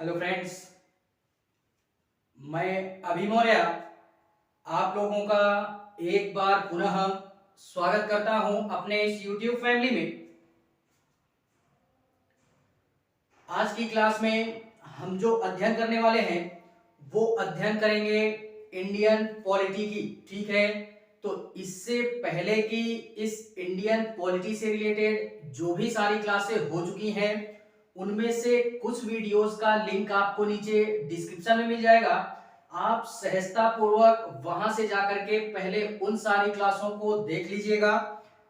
Hello friends, मैं अभी मौर्य आप लोगों का एक बार पुनः स्वागत करता हूं अपने इस YouTube फैमिली में। आज की क्लास में हम जो अध्ययन करने वाले हैं वो अध्ययन करेंगे इंडियन पॉलिटी की। ठीक है, तो इससे पहले कि इस इंडियन पॉलिटी से रिलेटेड जो भी सारी क्लासें हो चुकी हैं उनमें से कुछ वीडियोस का लिंक आपको नीचे डिस्क्रिप्शन में मिल जाएगा। आप सहजता पूर्वक वहां से जाकर के पहले उन सारी क्लासों को देख लीजिएगा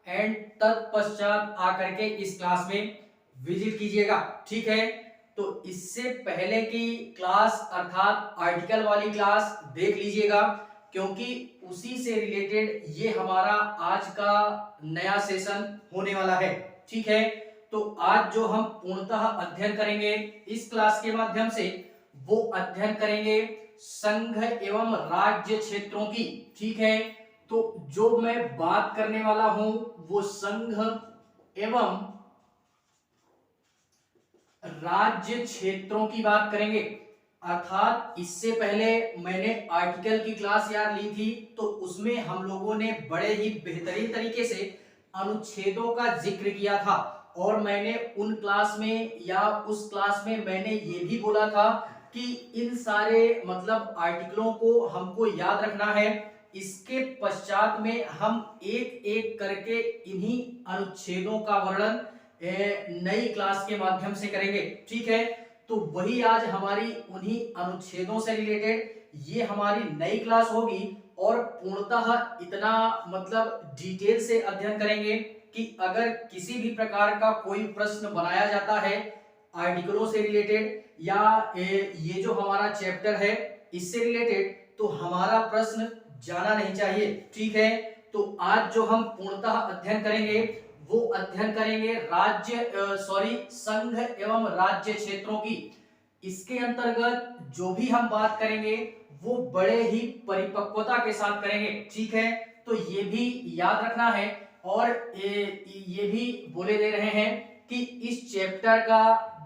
एंड तत्पश्चात आकर के इस क्लास में विजिट कीजिएगा। ठीक है, तो इससे पहले की क्लास अर्थात आर्टिकल वाली क्लास देख लीजिएगा, क्योंकि उसी से रिलेटेड ये हमारा आज का नया सेशन होने वाला है। ठीक है, तो आज जो हम पूर्णतः अध्ययन करेंगे इस क्लास के माध्यम से वो अध्ययन करेंगे संघ एवं राज्य क्षेत्रों की। ठीक है, तो जो मैं बात करने वाला हूं वो संघ एवं राज्य क्षेत्रों की बात करेंगे। अर्थात इससे पहले मैंने आर्टिकल की क्लास यार ली थी, तो उसमें हम लोगों ने बड़े ही बेहतरीन तरीके से अनुच्छेदों का जिक्र किया था और मैंने उन क्लास में या उस क्लास में मैंने ये भी बोला था कि इन सारे मतलब आर्टिकलों को हमको याद रखना है। इसके पश्चात में हम एक एक करके इन्हीं अनुच्छेदों का वर्णन नई क्लास के माध्यम से करेंगे। ठीक है, तो वही आज हमारी उन्हीं अनुच्छेदों से रिलेटेड ये हमारी नई क्लास होगी और पूर्णतः इतना मतलब डिटेल से अध्ययन करेंगे कि अगर किसी भी प्रकार का कोई प्रश्न बनाया जाता है आर्टिकलों से रिलेटेड या ये जो हमारा चैप्टर है इससे रिलेटेड, तो हमारा प्रश्न जाना नहीं चाहिए। ठीक है, तो आज जो हम पूर्णतः अध्ययन करेंगे वो अध्ययन करेंगे संघ एवं राज्य क्षेत्रों की। इसके अंतर्गत जो भी हम बात करेंगे वो बड़े ही परिपक्वता के साथ करेंगे। ठीक है, तो ये भी याद रखना है और ये भी बोले दे रहे हैं कि इस चैप्टर का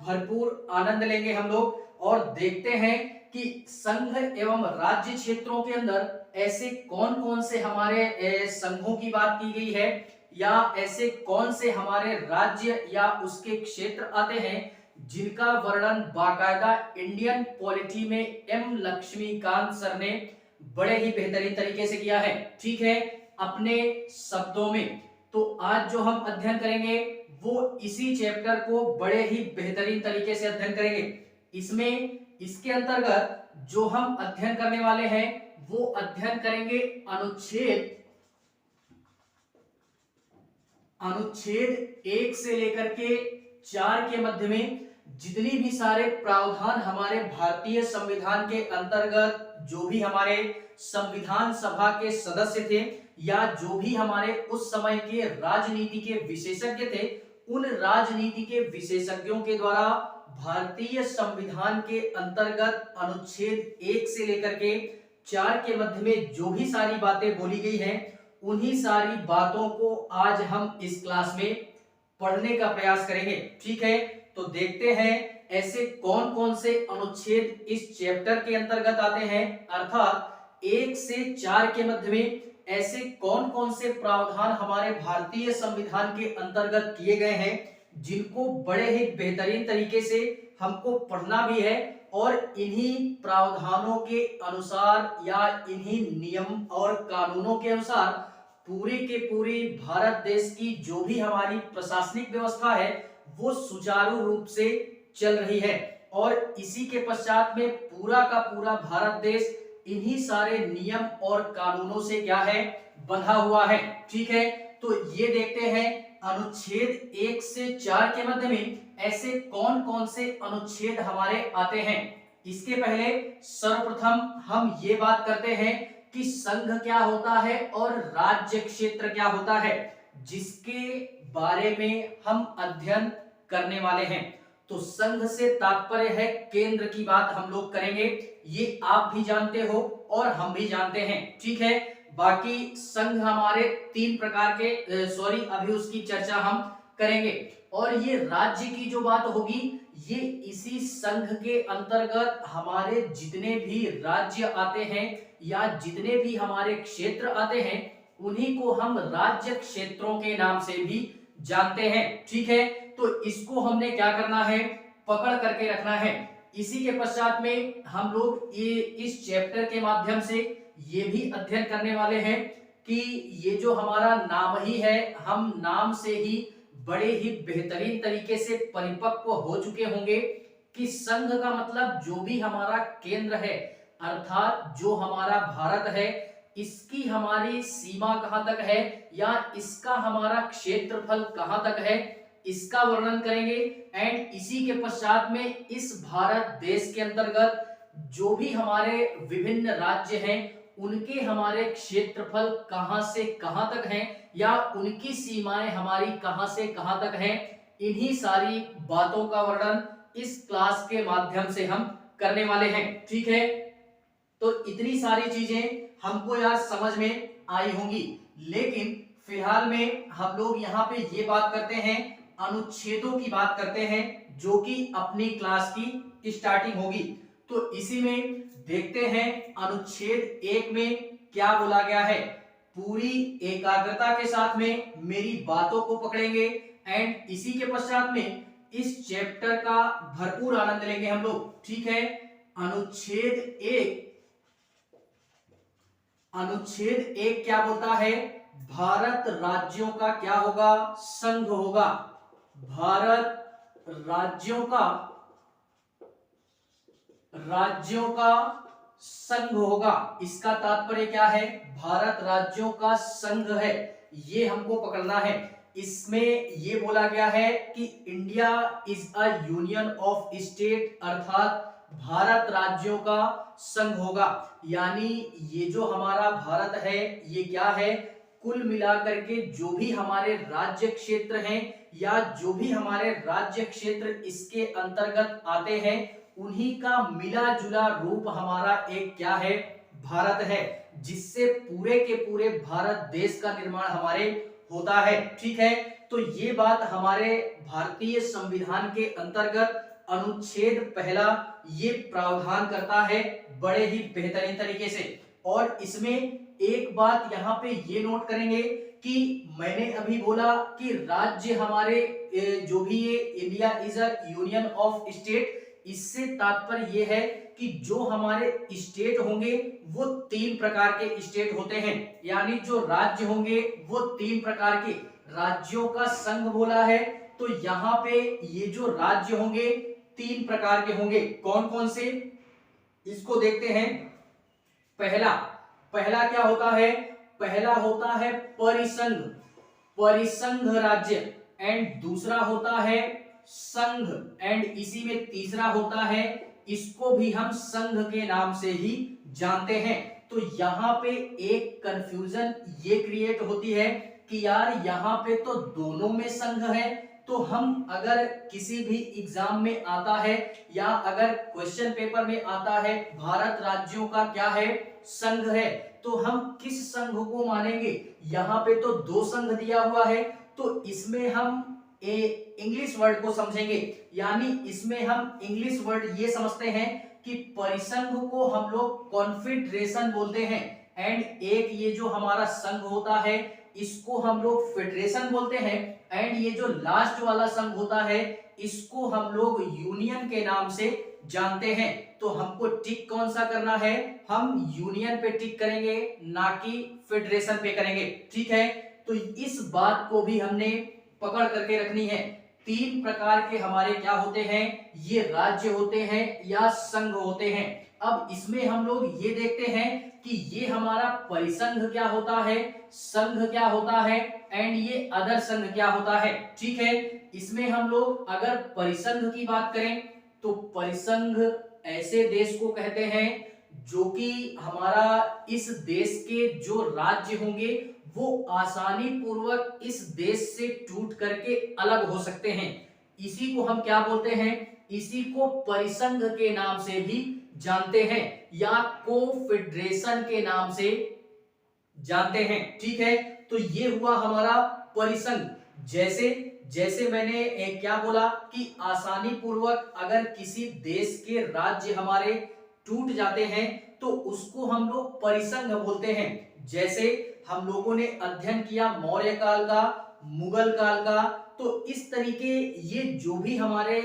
भरपूर आनंद लेंगे हम लोग और देखते हैं कि संघ एवं राज्य क्षेत्रों के अंदर ऐसे कौन कौन से हमारे संघों की बात की गई है या ऐसे कौन से हमारे राज्य या उसके क्षेत्र आते हैं जिनका वर्णन बाकायदा इंडियन पॉलिटी में एम लक्ष्मीकांत सर ने बड़े ही बेहतरीन तरीके से किया है। ठीक है, अपने शब्दों में। तो आज जो हम अध्ययन करेंगे वो इसी चैप्टर को बड़े ही बेहतरीन तरीके से अध्ययन करेंगे। इसमें इसके अंतर्गत जो हम अध्ययन करने वाले हैं वो अध्ययन करेंगे अनुच्छेद 1 से लेकर के 4 के मध्य में जितनी भी सारे प्रावधान हमारे भारतीय संविधान के अंतर्गत जो भी हमारे संविधान सभा के सदस्य थे या जो भी हमारे उस समय के राजनीति के विशेषज्ञ थे, उन राजनीति के विशेषज्ञों के द्वारा भारतीय संविधान के अंतर्गत अनुच्छेद 1 से लेकर के 4 के मध्य में जो भी सारी बातें बोली गई हैं उन्हीं सारी बातों को आज हम इस क्लास में पढ़ने का प्रयास करेंगे। ठीक है, तो देखते हैं ऐसे कौन कौन से अनुच्छेद इस चैप्टर के अंतर्गत आते हैं, अर्थात 1 से 4 के मध्य में ऐसे कौन कौन से प्रावधान हमारे भारतीय संविधान के अंतर्गत किए गए हैं जिनको बड़े ही बेहतरीन तरीके से हमको पढ़ना भी है और इन्हीं प्रावधानों के अनुसार या इन्हीं नियम और कानूनों के अनुसार पूरी के पूरी भारत देश की जो भी हमारी प्रशासनिक व्यवस्था है वो सुचारू रूप से चल रही है और इसी के पश्चात में पूरा का पूरा भारत देश इन्हीं सारे नियम और कानूनों से क्या है, बंधा हुआ है। ठीक है, तो ये देखते हैं अनुच्छेद 1 से 4 के मध्य में ऐसे कौन कौन से अनुच्छेद हमारे आते हैं। इसके पहले सर्वप्रथम हम ये बात करते हैं कि संघ क्या होता है और राज्य क्षेत्र क्या होता है, जिसके बारे में हम अध्ययन करने वाले हैं। तो संघ से तात्पर्य है केंद्र की बात हम लोग करेंगे, ये आप भी जानते हो और हम भी जानते हैं। ठीक है, बाकी संघ हमारे 3 प्रकार के अभी उसकी चर्चा हम करेंगे और ये राज्य की जो बात होगी ये इसी संघ के अंतर्गत हमारे जितने भी राज्य आते हैं या जितने भी हमारे क्षेत्र आते हैं उन्हीं को हम राज्य क्षेत्रों के नाम से भी जानते हैं। ठीक है, तो इसको हमने क्या करना है, पकड़ करके रखना है। इसी के पश्चात में हम लोग ये इस चैप्टर के माध्यम से ये भी अध्ययन करने वाले हैं कि ये जो हमारा नाम ही है, हम नाम से ही बड़े ही बेहतरीन तरीके से परिपक्व हो चुके होंगे कि संघ का मतलब जो भी हमारा केंद्र है, अर्थात जो हमारा भारत है, इसकी हमारी सीमा कहां तक है या इसका हमारा क्षेत्रफल कहां तक है, इसका वर्णन करेंगे। एंड इसी के पश्चात में इस भारत देश के अंतर्गत जो भी हमारे विभिन्न राज्य हैं उनके हमारे क्षेत्रफल कहां से कहां तक हैं या उनकी सीमाएं हमारी कहां से कहां तक हैं, इन्हीं सारी बातों का वर्णन इस क्लास के माध्यम से हम करने वाले हैं। ठीक है, तो इतनी सारी चीजें हमको यार समझ में आई होंगी, लेकिन फिलहाल में हम लोग यहाँ पे ये बात करते हैं, अनुच्छेदों की बात करते हैं जो कि अपनी क्लास की स्टार्टिंग होगी। तो इसी में देखते हैं अनुच्छेद 1 में क्या बोला गया है। पूरी एकाग्रता के साथ में मेरी बातों को पकड़ेंगे एंड इसी के पश्चात में इस चैप्टर का भरपूर आनंद लेंगे हम लोग। ठीक है, अनुच्छेद 1 क्या बोलता है, भारत राज्यों का क्या होगा, संघ होगा। भारत राज्यों का संघ होगा। इसका तात्पर्य क्या है, भारत राज्यों का संघ है, ये हमको पकड़ना है। इसमें ये बोला गया है कि India is a union of state, अर्थात भारत राज्यों का संघ होगा। यानी ये जो हमारा भारत है ये क्या है, कुल मिलाकर के जो भी हमारे राज्य क्षेत्र हैं या जो भी हमारे राज्य क्षेत्र इसके अंतर्गत आते हैं उन्हीं का मिला जुला रूप हमारा एक क्या है, भारत है, जिससे पूरे के पूरे भारत देश का निर्माण हमारे होता है। ठीक है, तो ये बात हमारे भारतीय संविधान के अंतर्गत अनुच्छेद 1 ये प्रावधान करता है बड़े ही बेहतरीन तरीके से। और इसमें एक बात यहाँ पे ये नोट करेंगे कि मैंने अभी बोला कि राज्य हमारे जो भी ये India is a union of state, इससे तात्पर्य ये है कि जो हमारे स्टेट होंगे वो 3 प्रकार के स्टेट होते हैं, यानी जो राज्य होंगे वो 3 प्रकार के राज्यों का संघ बोला है। तो यहाँ पे ये जो राज्य होंगे 3 प्रकार के होंगे। कौन कौन से, इसको देखते हैं। पहला क्या होता है, पहला होता है परिसंघ राज्य, एंड दूसरा होता है संघ, एंड इसी में तीसरा होता है, इसको भी हम संघ के नाम से ही जानते हैं। तो यहाँ पे एक कंफ्यूजन ये क्रिएट होती है कि यार यहाँ पे तो दोनों में संघ है, तो हम अगर किसी भी एग्जाम में आता है या अगर क्वेश्चन पेपर में आता है भारत राज्यों का क्या है, संघ है, तो हम किस संघ को मानेंगे। यहाँ पे तो 2 संघ दिया हुआ है, तो इसमें हम इंग्लिश वर्ड को समझेंगे, यानी इसमें हम इंग्लिश वर्ड ये समझते हैं कि परिसंघ को हम लोग कॉन्फेडरेशन बोलते हैं, एंड एक ये जो हमारा संघ होता है इसको हम लोग फेडरेशन बोलते हैं, एंड ये जो लास्ट वाला संघ होता है इसको हम लोग यूनियन के नाम से जानते हैं। तो हमको टिक कौन सा करना है, हम यूनियन पे टिक करेंगे, ना कि फेडरेशन पे करेंगे। ठीक है, तो इस बात को भी हमने पकड़ करके रखनी है। 3 प्रकार के हमारे क्या होते हैं, ये राज्य होते हैं या संघ होते हैं। अब इसमें हम लोग ये देखते हैं कि ये हमारा परिसंघ क्या होता है, संघ क्या होता है, एंड ये अदर संघ क्या होता है। ठीक है, इसमें हम लोग अगर परिसंघ की बात करें तो परिसंघ ऐसे देश को कहते हैं जो कि हमारा इस देश के जो राज्य होंगे वो आसानी पूर्वक इस देश से टूट करके अलग हो सकते हैं। इसी को हम क्या बोलते हैं, इसी को परिसंघ के नाम से भी जानते हैं या कोफेडरेशन के नाम से जानते हैं। ठीक है, तो ये हुआ हमारा परिसंघ। जैसे जैसे मैंने क्या बोला कि आसानी पूर्वक अगर किसी देश के राज्य हमारे टूट जाते हैं तो उसको हम लोग परिसंघ बोलते हैं। जैसे हम लोगों ने अध्ययन किया मौर्य काल का, मुगल काल का, तो इस तरीके ये जो भी हमारे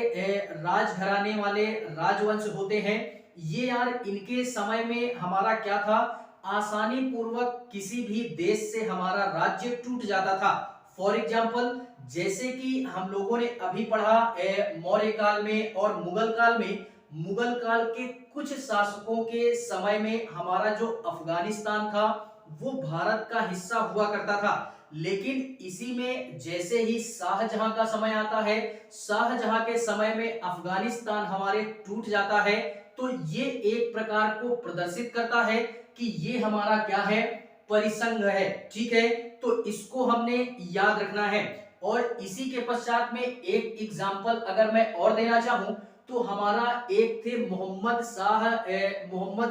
राजघराने वाले राजवंश होते हैं, ये यार इनके समय में हमारा क्या था, आसानी पूर्वक किसी भी देश से हमारा राज्य टूट जाता था। फॉर एग्जाम्पल जैसे कि हम लोगों ने अभी पढ़ा मौर्य काल में और मुगल काल में, मुगल काल के कुछ शासकों के समय में हमारा जो अफगानिस्तान था वो भारत का हिस्सा हुआ करता था। लेकिन इसी में जैसे ही शाहजहां का समय आता है, शाहजहां के समय में अफगानिस्तान हमारे टूट जाता है, तो ये एक प्रकार को प्रदर्शित करता है कि ये हमारा क्या है, परिसंघ है। ठीक है, तो इसको हमने याद रखना है। और इसी के पश्चात में एक एग्जाम्पल अगर मैं और देना चाहूं तो हमारा एक थे मोहम्मद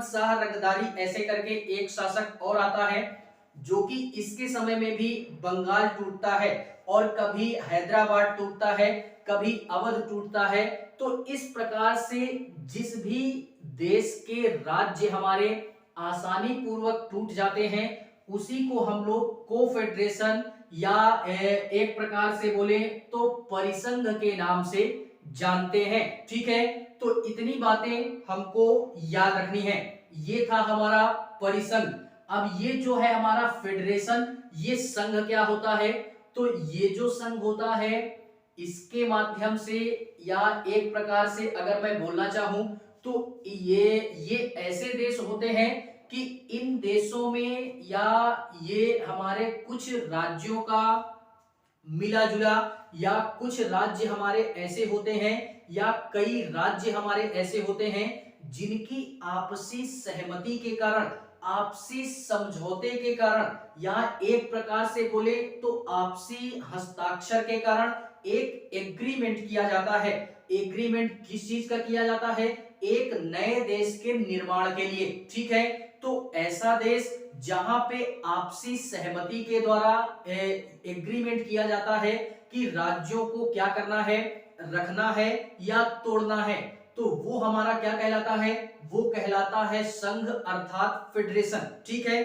शाह रंगदारी ऐसे करके एक शासक और आता है, जो कि इसके समय में भी बंगाल टूटता है और कभी हैदराबाद टूटता है, कभी अवध टूटता है। तो इस प्रकार से जिस भी देश के राज्य हमारे आसानी पूर्वक टूट जाते हैं उसी को हम लोग कोफेडरेशन या एक प्रकार से बोले तो परिसंघ के नाम से जानते हैं। ठीक है, तो इतनी बातें हमको याद रखनी है। ये था हमारा परिसंघ। अब ये जो है हमारा फेडरेशन, ये संघ क्या होता है, तो ये जो संघ होता है इसके माध्यम से या एक प्रकार से अगर मैं बोलना चाहूं तो ये ऐसे देश होते हैं कि इन देशों में या ये हमारे कुछ राज्यों का मिला जुला, या कुछ राज्य हमारे ऐसे होते हैं या कई राज्य हमारे ऐसे होते हैं जिनकी आपसी सहमति के कारण, आपसी समझौते के कारण, या एक प्रकार से बोले तो आपसी हस्ताक्षर के कारण एक एग्रीमेंट किया जाता है। एग्रीमेंट किस चीज का किया जाता है, एक नए देश के निर्माण के लिए। ठीक है, तो ऐसा देश जहां पे आपसी सहमति के द्वारा एग्रीमेंट किया जाता है कि राज्यों को क्या करना है, रखना है या तोड़ना है, तो वो हमारा क्या कहलाता है, वो कहलाता है संघ अर्थात फेडरेशन। ठीक है,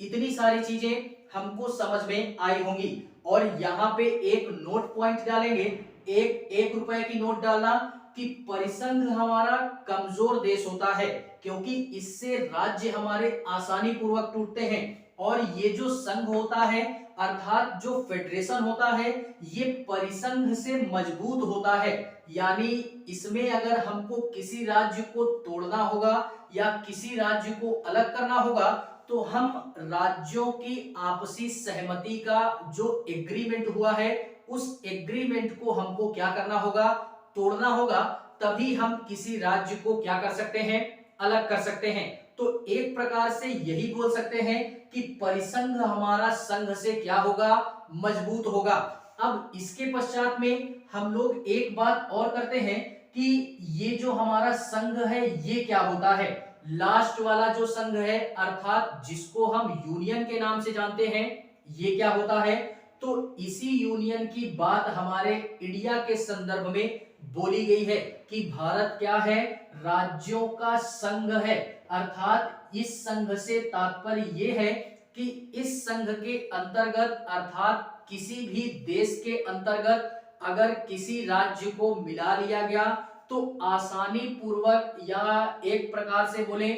इतनी सारी चीजें हमको समझ में आई होंगी। और यहाँ पे एक नोट पॉइंट डालेंगे, एक रुपए की नोट डालना कि परिसंघ हमारा कमजोर देश होता है क्योंकि इससे राज्य हमारे आसानी पूर्वक टूटते हैं। और ये जो संघ होता है अर्थात जो फेडरेशन होता है ये परिसंघ से मजबूत होता है। यानी इसमें अगर हमको किसी राज्य को तोड़ना होगा या किसी राज्य को अलग करना होगा तो हम राज्यों की आपसी सहमति का जो एग्रीमेंट हुआ है उस एग्रीमेंट को हमको क्या करना होगा, तोड़ना होगा, तभी हम किसी राज्य को क्या कर सकते हैं, अलग कर सकते हैं। तो एक प्रकार से यही बोल सकते हैं कि परिसंघ हमारा संघ से क्या होगा, मजबूत होगा। अब इसके पश्चात में हम लोग एक बात और करते हैं कि ये जो हमारा संघ है ये क्या होता है। लास्ट वाला जो संघ है अर्थात जिसको हम यूनियन के नाम से जानते हैं, ये क्या होता है, तो इसी यूनियन की बात हमारे इंडिया के संदर्भ में बोली गई है कि भारत क्या है, राज्यों का संघ है। अर्थात इस संघ से तात्पर्य ये है कि इस संघ के अंतर्गत अर्थात किसी भी देश के अंतर्गत अगर किसी राज्य को मिला लिया गया तो आसानी पूर्वक या एक प्रकार से बोले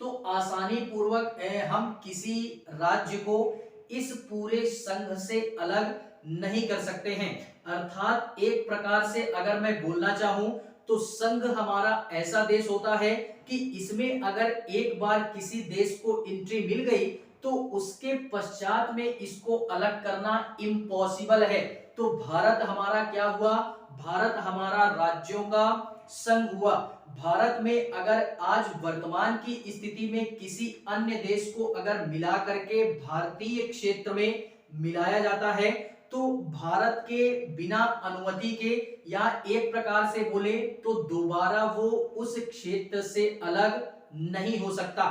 तो आसानी पूर्वक हम किसी राज्य को इस पूरे संघ से अलग नहीं कर सकते हैं। अर्थात एक प्रकार से अगर मैं बोलना चाहूं तो संघ हमारा ऐसा देश होता है कि इसमें अगर एक बार किसी देश को एंट्री मिल गई तो उसके पश्चात में इसको अलग करना इम्पॉसिबल है। तो भारत हमारा क्या हुआ, भारत हमारा राज्यों का संघ हुआ। भारत में अगर आज वर्तमान की स्थिति में किसी अन्य देश को अगर मिला करके भारतीय क्षेत्र में मिलाया जाता है तो भारत के बिना अनुमति के या एक प्रकार से बोले तो दोबारा वो उस क्षेत्र से अलग नहीं हो सकता।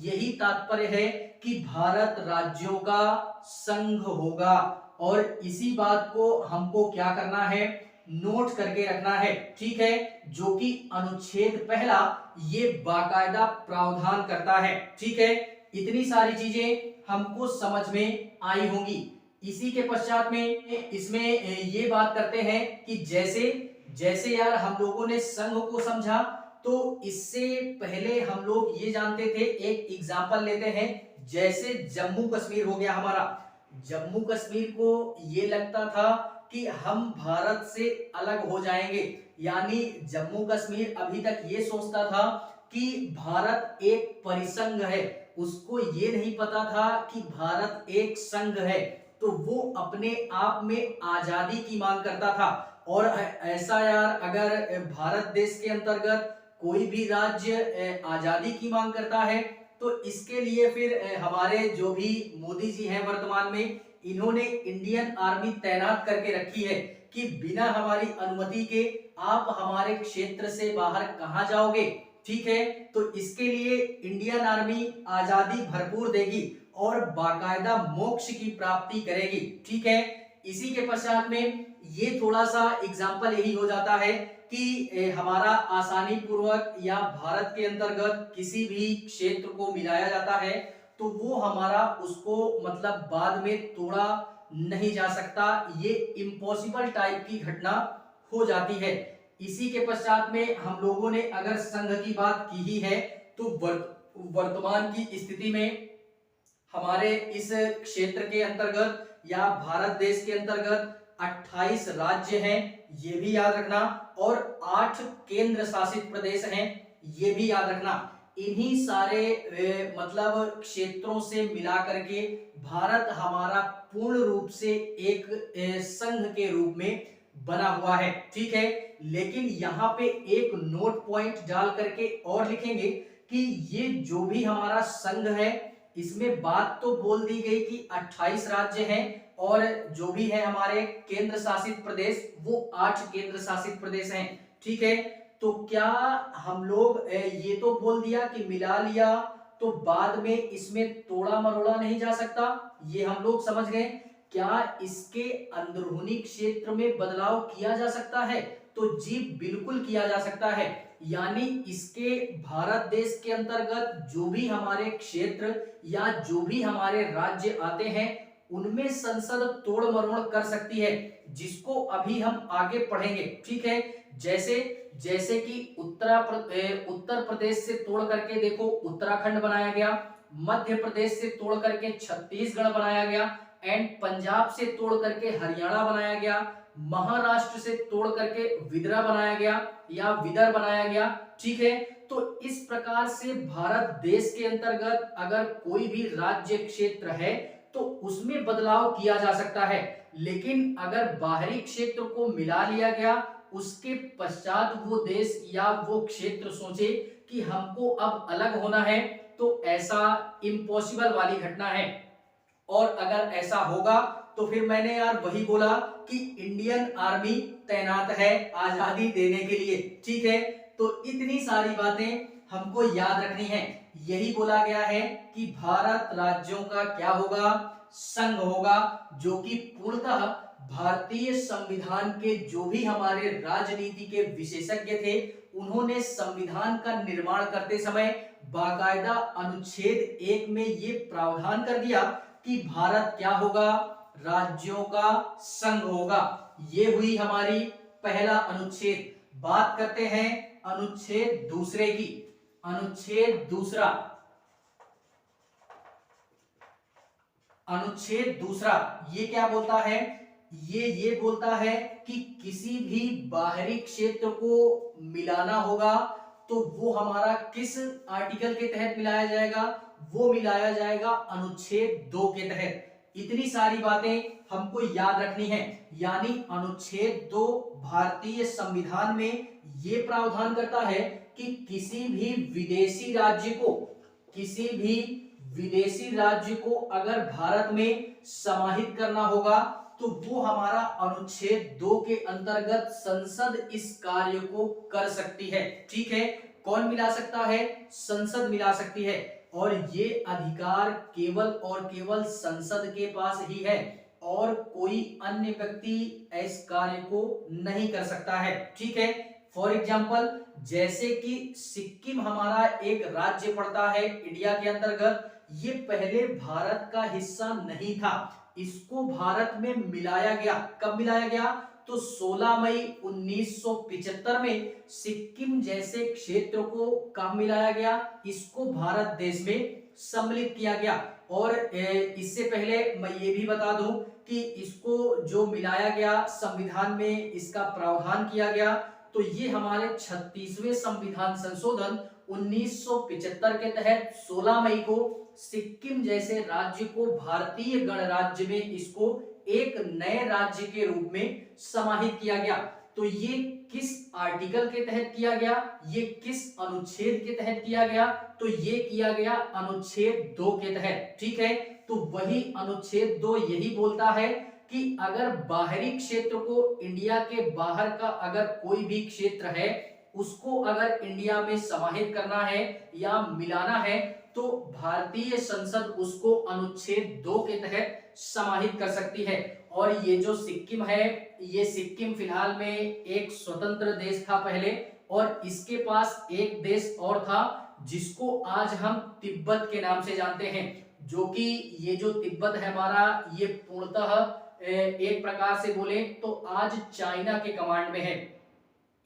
यही तात्पर्य है कि भारत राज्यों का संघ होगा। और इसी बात को हमको क्या करना है, नोट करके रखना है, ठीक है, जो कि अनुच्छेद पहला ये बाकायदा प्रावधान करता है, ठीक है। इतनी सारी चीजें हमको समझ में आई होंगी। इसी के पश्चात में इसमें ये बात करते हैं कि जैसे जैसे यार हम लोगों ने संघ को समझा, तो इससे पहले हम लोग ये जानते थे, एक एग्जांपल लेते हैं, जैसे जम्मू कश्मीर हो गया हमारा। जम्मू कश्मीर को ये लगता था कि हम भारत से अलग हो जाएंगे, यानी जम्मू कश्मीर अभी तक ये सोचता था कि भारत एक परिसंघ है, उसको ये नहीं पता था कि भारत एक संघ है। तो वो अपने आप में आजादी की मांग करता था। और ऐसा यार, अगर भारत देश के अंतर्गत कोई भी राज्य आजादी की मांग करता है, तो इसके लिए फिर हमारे जो भी मोदी जी हैं वर्तमान में, इन्होंने इंडियन आर्मी तैनात करके रखी है कि बिना हमारी अनुमति के आप हमारे क्षेत्र से बाहर कहां जाओगे, ठीक है। तो इसके लिए इंडियन आर्मी आजादी भरपूर देगी और बाकायदा मोक्ष की प्राप्ति करेगी, ठीक है। इसी के पश्चात में ये थोड़ा सा एग्जाम्पल यही हो जाता है कि हमारा आसानी पूर्वक या भारत के अंतर्गत किसी भी क्षेत्र को मिलाया जाता है, तो वो हमारा उसको मतलब बाद में तोड़ा नहीं जा सकता, ये इम्पॉसिबल टाइप की घटना हो जाती है। इसी के पश्चात में हम लोगों ने अगर संघ की बात की ही है, तो वर्तमान की स्थिति में हमारे इस क्षेत्र के अंतर्गत या भारत देश के अंतर्गत 28 राज्य हैं, ये भी याद रखना, और 8 केंद्र शासित प्रदेश हैं, ये भी याद रखना। इन्हीं सारे मतलब क्षेत्रों से मिला करके भारत हमारा पूर्ण रूप से एक संघ के रूप में बना हुआ है, ठीक है। लेकिन यहाँ पे एक नोट पॉइंट डाल करके और लिखेंगे कि ये जो भी हमारा संघ है, इसमें बात तो बोल दी गई कि 28 राज्य हैं, और जो भी है हमारे केंद्र शासित प्रदेश वो 8 केंद्र शासित प्रदेश हैं, ठीक है। तो क्या हम लोग ये तो बोल दिया कि मिला लिया तो बाद में इसमें तोड़ा मरोड़ा नहीं जा सकता, ये हम लोग समझ गए। क्या इसके अंदरूनी क्षेत्र में बदलाव किया जा सकता है? तो जी बिल्कुल किया जा सकता है। यानी इसके भारत देश के अंतर्गत जो भी हमारे क्षेत्र या जो भी हमारे राज्य आते हैं, उनमें संसद तोड़ मरोड़ कर सकती है, जिसको अभी हम आगे पढ़ेंगे, ठीक है। जैसे जैसे कि उत्तर प्रदेश से तोड़ करके देखो उत्तराखंड बनाया गया, मध्य प्रदेश से तोड़ करके छत्तीसगढ़ बनाया गया, एंड पंजाब से तोड़ करके हरियाणा बनाया गया, महाराष्ट्र से तोड़ करके विदर्भ बनाया गया या विदर्भ बनाया गया, ठीक है। तो इस प्रकार से भारत देश के अंतर्गत अगर कोई भी राज्य क्षेत्र है, तो उसमें बदलाव किया जा सकता है। लेकिन अगर बाहरी क्षेत्र को मिला लिया गया, उसके पश्चात वो देश या वो क्षेत्र सोचे कि हमको अब अलग होना है, तो ऐसा इम्पॉसिबल वाली घटना है। और अगर ऐसा होगा तो फिर मैंने यार वही बोला कि इंडियन आर्मी तैनात है आजादी देने के लिए, ठीक है। तो इतनी सारी बातें हमको याद रखनी है। यही बोला गया है कि भारत राज्यों का क्या होगा, संघ होगा, जो कि पूर्णतः भारतीय संविधान के जो भी हमारे राजनीति के विशेषज्ञ थे, उन्होंने संविधान का निर्माण करते समय बाकायदा अनुच्छेद 1 में ये प्रावधान कर दिया कि भारत क्या होगा, राज्यों का संघ होगा। ये हुई हमारी पहला अनुच्छेद। बात करते हैं अनुच्छेद दूसरे की। अनुच्छेद दूसरा, अनुच्छेद दूसरा ये क्या बोलता है? ये बोलता है कि किसी भी बाहरी क्षेत्र को मिलाना होगा, तो वो हमारा किस आर्टिकल के तहत मिलाया जाएगा? वो मिलाया जाएगा अनुच्छेद 2 के तहत। इतनी सारी बातें हमको याद रखनी है। यानी अनुच्छेद 2 भारतीय संविधान में ये प्रावधान करता है कि किसी भी विदेशी राज्य को अगर भारत में समाहित करना होगा, तो वो हमारा अनुच्छेद 2 के अंतर्गत संसद इस कार्य को कर सकती है, ठीक है। कौन मिला सकता है? संसद मिला सकती है। और ये अधिकार केवल और केवल संसद के पास ही है। और कोई अन्य व्यक्ति इस कार्य को नहीं कर सकता है। ठीक है, फॉर एग्जाम्पल जैसे कि सिक्किम हमारा एक राज्य पड़ता है इंडिया के अंतर्गत, ये पहले भारत का हिस्सा नहीं था, इसको भारत में मिलाया गया। कब मिलाया गया? तो 16 मई 1975 में सिक्किम जैसे क्षेत्र को कब मिलाया गया? इसको भारत देश में सम्मिलित किया गया। और इससे पहले मैं ये भी बता दूं कि इसको जो मिलाया गया संविधान में इसका प्रावधान किया गया, तो ये हमारे 36वें संविधान संशोधन 1975 के तहत 16 मई को सिक्किम जैसे राज्य को भारतीय गणराज्य में इसको एक नए राज्य के रूप में समाहित किया गया। तो ये किस आर्टिकल के तहत किया गया? ये किस अनुच्छेद के तहत किया गया? तो ये किया गया अनुच्छेद 2 के तहत। ठीक है, तो वही अनुच्छेद 2 यही बोलता है कि अगर बाहरी क्षेत्र को इंडिया के बाहर का अगर कोई भी क्षेत्र है उसको अगर इंडिया में समाहित करना है या मिलाना है तो भारतीय संसद उसको अनुच्छेद 2 के तहत समाहित कर सकती है। और ये जो सिक्किम है, ये सिक्किम फिलहाल में एक स्वतंत्र देश था पहले, और इसके पास एक देश और था जिसको आज हम तिब्बत के नाम से जानते हैं, जो कि ये जो तिब्बत है हमारा, ये पूर्णतः एक प्रकार से बोले तो आज चाइना के कमांड में है।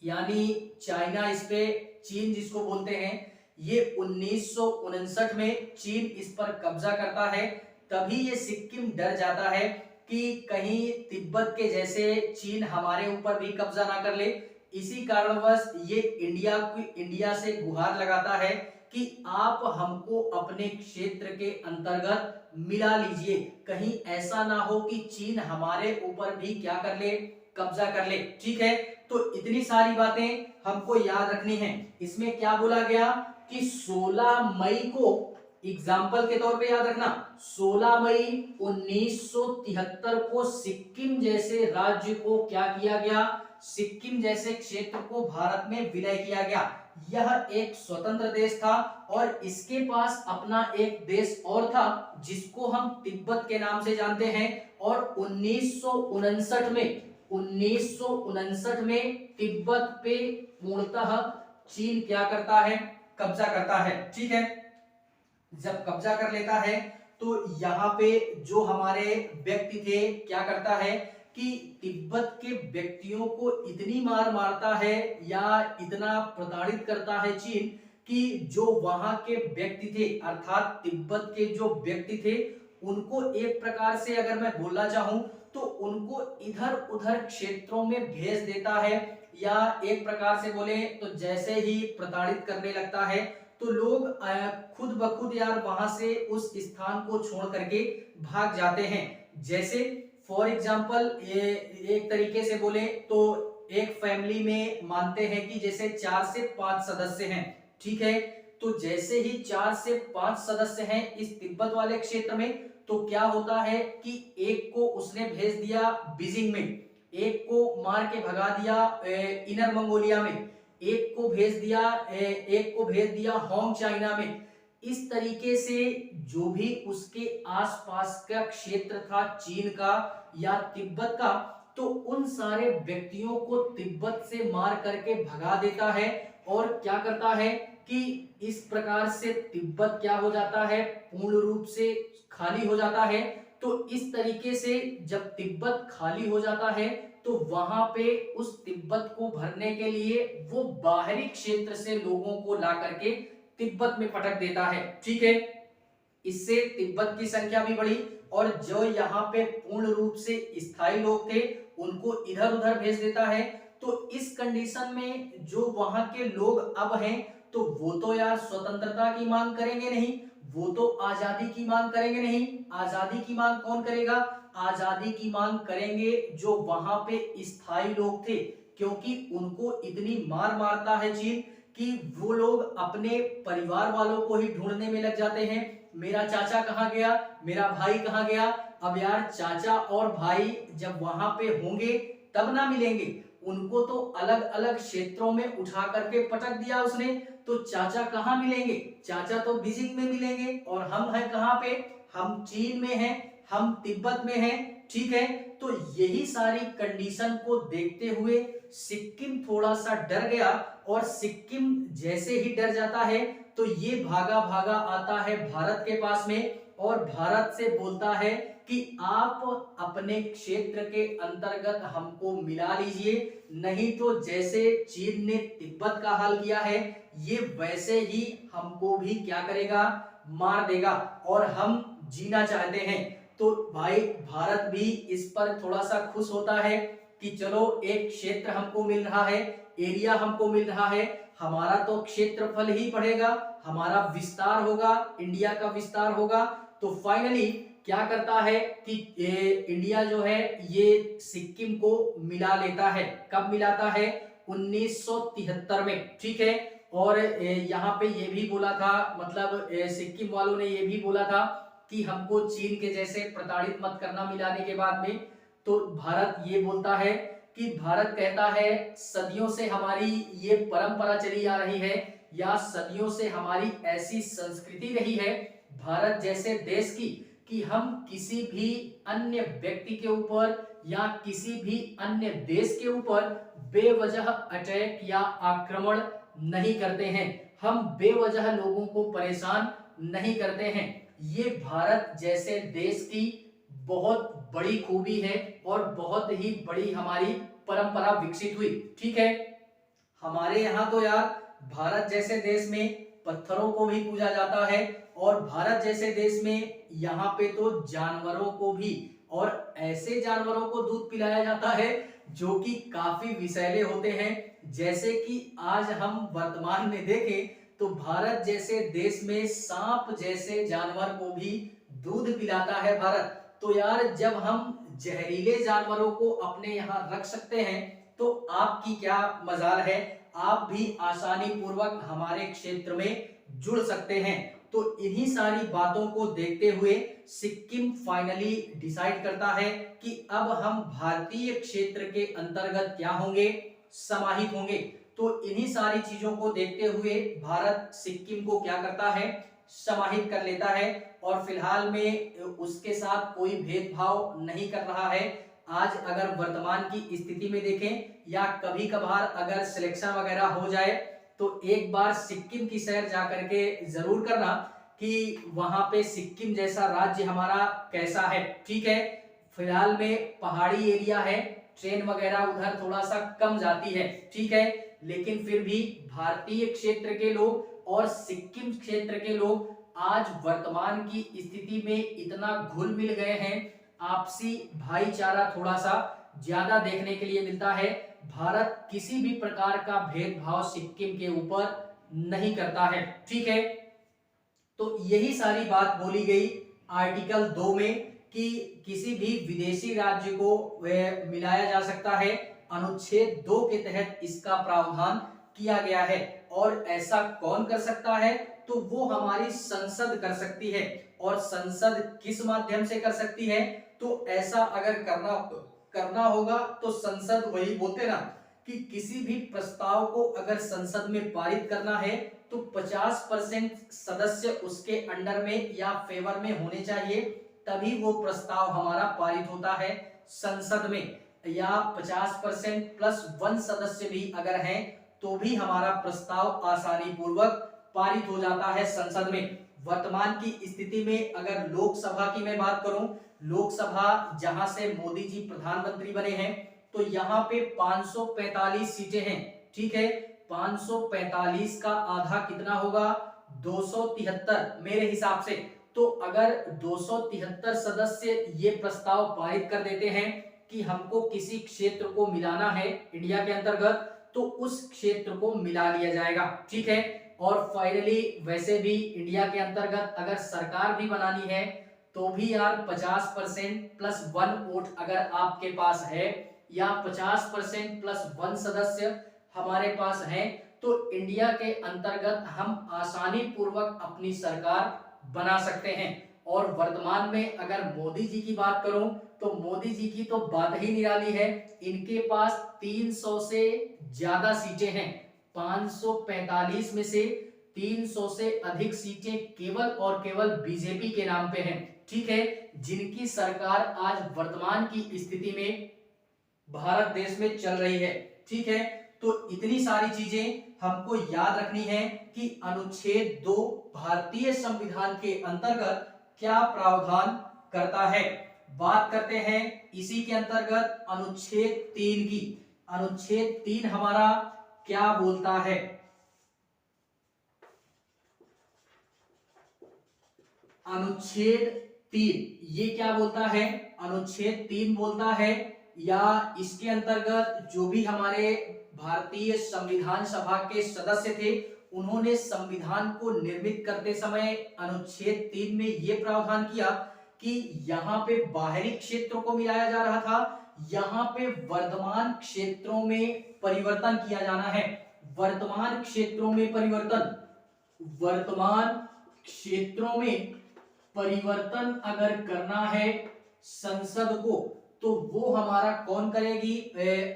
यानी चाइना इस पे, चीन जिसको बोलते हैं, ये 1959 में चीन इस पर कब्जा करता है। तभी ये सिक्किम डर जाता है कि कहीं तिब्बत के जैसे चीन हमारे ऊपर भी कब्जा ना कर ले। इसी कारणवश ये इंडिया से गुहार लगाता है कि आप हमको अपने क्षेत्र के अंतर्गत मिला लीजिए, कहीं ऐसा ना हो कि चीन हमारे ऊपर भी क्या कर ले, कब्जा कर ले। ठीक है, तो इतनी सारी बातें हमको याद रखनी है। इसमें क्या बोला गया कि 16 मई को, एग्जाम्पल के तौर पे याद रखना, 16 मई 1973 को सिक्किम जैसे राज्य को क्या किया गया? सिक्किम जैसे क्षेत्र को भारत में विलय किया गया। यह एक स्वतंत्र देश था और इसके पास अपना एक देश और था जिसको हम तिब्बत के नाम से जानते हैं। और 1959 में तिब्बत पे पूर्णतः चीन क्या करता है? कब्जा करता है। ठीक है, जब कब्जा कर लेता है तो यहाँ पे जो हमारे व्यक्ति थे क्या करता है कि तिब्बत के व्यक्तियों को इतनी मार मारता है या इतना प्रताड़ित करता है चीन कि जो वहां के व्यक्ति थे, अर्थात तिब्बत के जो व्यक्ति थे, उनको एक प्रकार से अगर मैं बोलना चाहूं तो उनको इधर उधर क्षेत्रों में भेज देता है, या एक प्रकार से बोले तो जैसे ही प्रताड़ित करने लगता है तो लोग खुद ब खुद यार वहां से उस स्थान को छोड़ करके भाग जाते हैं। जैसे फॉर एग्जाम्पल एक तरीके से बोले तो एक फैमिली में मानते हैं कि जैसे 4 से 5 सदस्य हैं। ठीक है, तो जैसे ही 4 से 5 सदस्य हैं इस तिब्बत वाले क्षेत्र में, तो क्या होता है कि एक को उसने भेज दिया बीजिंग में, एक को मार के भगा दिया इनर मंगोलिया में, एक को भेज दिया होंग चाइना में। इस तरीके से जो भी उसके आसपास का क्षेत्र था चीन का या तिब्बत का, तो उन सारे व्यक्तियों को तिब्बत से मार करके भगा देता है। और क्या करता है कि इस प्रकार से तिब्बत क्या हो जाता है? पूर्ण रूप से खाली हो जाता है। तो इस तरीके से जब तिब्बत खाली हो जाता है तो वहां पे उस तिब्बत को भरने के लिए वो बाहरी क्षेत्र से लोगों को ला करके तिब्बत में पटक देता है। ठीक है, इससे तिब्बत की संख्या भी बढ़ी और जो यहाँ पे पूर्ण रूप से स्थायी लोग थे उनको इधर उधर भेज देता है। तो इस कंडीशन में जो वहां के लोग अब हैं तो वो तो यार स्वतंत्रता की मांग करेंगे नहीं, वो तो आजादी की मांग करेंगे नहीं। आजादी की मांग कौन करेगा? आजादी की मांग करेंगे जो वहां पे स्थायी लोग थे, क्योंकि उनको इतनी मार मारता है चीन कि वो लोग अपने परिवार वालों को ही ढूंढने में लग जाते हैं। मेरा चाचा कहाँ गया, मेरा भाई कहाँ गया? अब यार चाचा और भाई जब वहां पे होंगे तब ना मिलेंगे, उनको तो अलग अलग क्षेत्रों में उठा करके पटक दिया उसने, तो चाचा कहाँ मिलेंगे? चाचा तो बीजिंग में मिलेंगे और हम हैं कहाँ पे? हम चीन में हैं, हम तिब्बत में हैं। ठीक है। तो यही सारी कंडीशन को देखते हुए सिक्किम थोड़ा सा डर गया, और सिक्किम जैसे ही डर जाता है तो ये भागा भागा आता है भारत के पास में, और भारत से बोलता है कि आप अपने क्षेत्र के अंतर्गत हमको मिला लीजिए, नहीं तो जैसे चीन ने तिब्बत का हाल किया है ये वैसे ही हमको भी क्या करेगा, मार देगा, और हम जीना चाहते हैं। तो भाई भारत भी इस पर थोड़ा सा खुश होता है कि चलो एक क्षेत्र हमको मिल रहा है, एरिया हमको मिल रहा है, हमारा तो क्षेत्रफल ही बढ़ेगा, हमारा विस्तार होगा, इंडिया का विस्तार होगा। तो फाइनली क्या करता है कि इंडिया जो है ये सिक्किम को मिला लेता है। कब मिलाता है? 1973 में, ठीक है। और यहाँ पे ये भी बोला था, मतलब सिक्किम वालों ने ये भी बोला था कि हमको चीन के जैसे प्रताड़ित मत करना मिलाने के बाद में। तो भारत ये बोलता है कि भारत कहता है सदियों से हमारी ये परंपरा चली आ रही है, या सदियों से हमारी ऐसी संस्कृति रही है भारत जैसे देश की, कि हम किसी भी अन्य व्यक्ति के ऊपर या किसी भी अन्य देश के ऊपर बेवजह अटैक या आक्रमण नहीं करते हैं, हम बेवजह लोगों को परेशान नहीं करते हैं। ये भारत जैसे देश की बहुत बड़ी खूबी है और बहुत ही बड़ी हमारी परंपरा विकसित हुई, ठीक है। हमारे यहाँ तो यार भारत जैसे देश में पत्थरों को भी पूजा जाता है, और भारत जैसे देश में यहाँ पे तो जानवरों को भी, और ऐसे जानवरों को दूध पिलाया जाता है जो कि काफी विषैले होते हैं। जैसे कि आज हम वर्तमान में देखें तो भारत जैसे देश में सांप जैसे जानवर को भी दूध पिलाता है भारत। तो यार जब हम जहरीले जानवरों को अपने यहाँ रख सकते हैं तो आपकी क्या मजाल है, आप भी आसानी पूर्वक हमारे क्षेत्र में जुड़ सकते हैं। तो इन्हीं सारी बातों को देखते हुए सिक्किम फाइनली डिसाइड करता है कि अब हम भारतीय क्षेत्र के अंतर्गत क्या होंगे, समाहित होंगे। तो इन्हीं सारी चीजों को देखते हुए भारत सिक्किम को क्या करता है, समाहित कर लेता है, और फिलहाल में उसके साथ कोई भेदभाव नहीं कर रहा है। आज अगर वर्तमान की स्थिति में देखें या कभी कभार अगर सिलेक्शन वगैरह हो जाए तो एक बार सिक्किम की सैर जाकर के जरूर करना कि वहां पे सिक्किम जैसा राज्य हमारा कैसा है, ठीक है। फिलहाल में पहाड़ी एरिया है, ट्रेन वगैरह उधर थोड़ा सा कम जाती है, ठीक है, लेकिन फिर भी भारतीय क्षेत्र के लोग और सिक्किम क्षेत्र के लोग आज वर्तमान की स्थिति में इतना घुल मिल गए हैं, आपसी भाईचारा थोड़ा सा ज्यादा देखने के लिए मिलता है। भारत किसी भी प्रकार का भेदभाव सिक्किम के ऊपर नहीं करता है, ठीक है। तो यही सारी बात बोली गई आर्टिकल 2 में कि किसी भी विदेशी राज्य को मिलाया जा सकता है। अनुच्छेद 2 के तहत इसका प्रावधान किया गया है, और ऐसा कौन कर सकता है, तो वो हमारी संसद कर सकती है। और संसद किस माध्यम से कर सकती है, तो ऐसा अगर करना होगा तो संसद, वही बोलते ना कि किसी भी प्रस्ताव को अगर संसद में पारित करना है तो 50% सदस्य उसके अंडर में या फेवर में होने चाहिए, तभी वो प्रस्ताव हमारा पारित होता है संसद में। या 50% प्लस 1 सदस्य भी अगर हैं तो भी हमारा प्रस्ताव आसानी पूर्वक पारित हो जाता है संसद में। वर्तमान की स्थिति में अगर लोकसभा की मैं बात करूं, लोकसभा जहां से मोदी जी प्रधानमंत्री बने हैं, तो यहाँ पे 545 सीटें हैं, ठीक है। 545 का आधा कितना होगा, 273 मेरे हिसाब से। तो अगर 273 सदस्य ये प्रस्ताव पारित कर देते हैं कि हमको किसी क्षेत्र को मिलाना है इंडिया के अंतर्गत, तो उस क्षेत्र को मिला लिया जाएगा, ठीक है। और फाइनली वैसे भी इंडिया के अंतर्गत अगर सरकार भी बनानी है तो भी यार 50% प्लस 1 वोट अगर आपके पास है, या 50% प्लस 1 सदस्य हमारे पास है, तो इंडिया के अंतर्गत हम आसानी पूर्वक अपनी सरकार बना सकते हैं। और वर्तमान में अगर मोदी जी की बात करूं तो मोदी जी की तो बात ही निराली है। इनके पास 300 से ज्यादा सीटें हैं, 545 में से 300 से अधिक सीटें केवल और केवल बीजेपी के नाम पे हैं, ठीक है, जिनकी सरकार आज वर्तमान की स्थिति में भारत देश में चल रही है। ठीक है, तो इतनी सारी चीजें हमको याद रखनी है कि अनुच्छेद 2 भारतीय संविधान के अंतर्गत क्या प्रावधान करता है। बात करते हैं इसी के अंतर्गत अनुच्छेद 3 की। अनुच्छेद 3 हमारा क्या बोलता है? अनुच्छेद 3 ये क्या बोलता है? अनुच्छेद 3 बोलता है, या इसके अंतर्गत जो भी हमारे भारतीय संविधान सभा के सदस्य थे उन्होंने संविधान को निर्मित करते समय अनुच्छेद 3 में यह प्रावधान किया कि यहाँ पे बाहरी क्षेत्रों को मिलाया जा रहा था, यहाँ पे वर्तमान क्षेत्रों में परिवर्तन किया जाना है। वर्तमान क्षेत्रों में परिवर्तन, वर्तमान क्षेत्रों में परिवर्तन अगर करना है संसद को, तो वो हमारा कौन करेगी?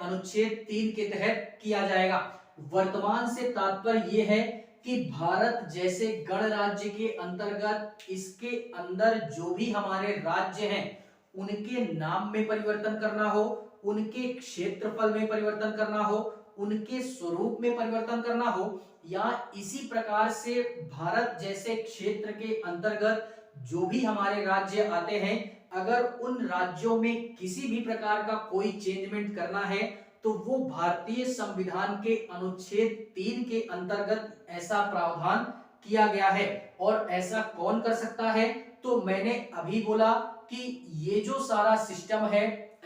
अनुच्छेद 3 के तहत किया जाएगा। वर्तमान से तात्पर्य ये है कि भारत जैसे गणराज्य के अंतर्गत इसके अंदर जो भी हमारे राज्य हैं उनके नाम में परिवर्तन करना हो, उनके क्षेत्रफल में परिवर्तन करना हो, उनके स्वरूप में परिवर्तन करना हो, या इसी प्रकार से भारत जैसे क्षेत्र के अंतर्गत जो भी हमारे राज्य आते हैं अगर उन राज्यों में किसी भी प्रकार का कोई चेंजमेंट करना है तो वो भारतीय संविधान के अनुच्छेद 3 के अंतर्गत ऐसा प्रावधान किया गया है। और ऐसा कौन कर सकता है? तो मैंने अभी बोला कि ये जो सारा सिस्टम है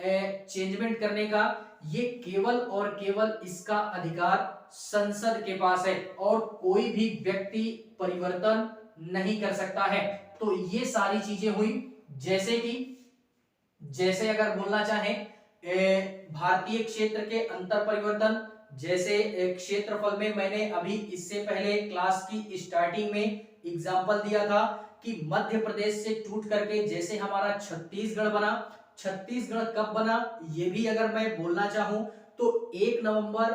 चेंजमेंट करने का, ये केवल और केवल इसका अधिकार संसद के पास है और कोई भी व्यक्ति परिवर्तन नहीं कर सकता है। तो ये सारी चीजें हुई। जैसे अगर बोलना चाहें भारतीय क्षेत्र के अंतर परिवर्तन, जैसे क्षेत्रफल में मैंने अभी इससे पहले क्लास की स्टार्टिंग में एग्जांपल दिया था कि मध्य प्रदेश से टूट करके जैसे हमारा छत्तीसगढ़ बना। छत्तीसगढ़ कब बना ये भी अगर मैं बोलना चाहूं तो 1 नवंबर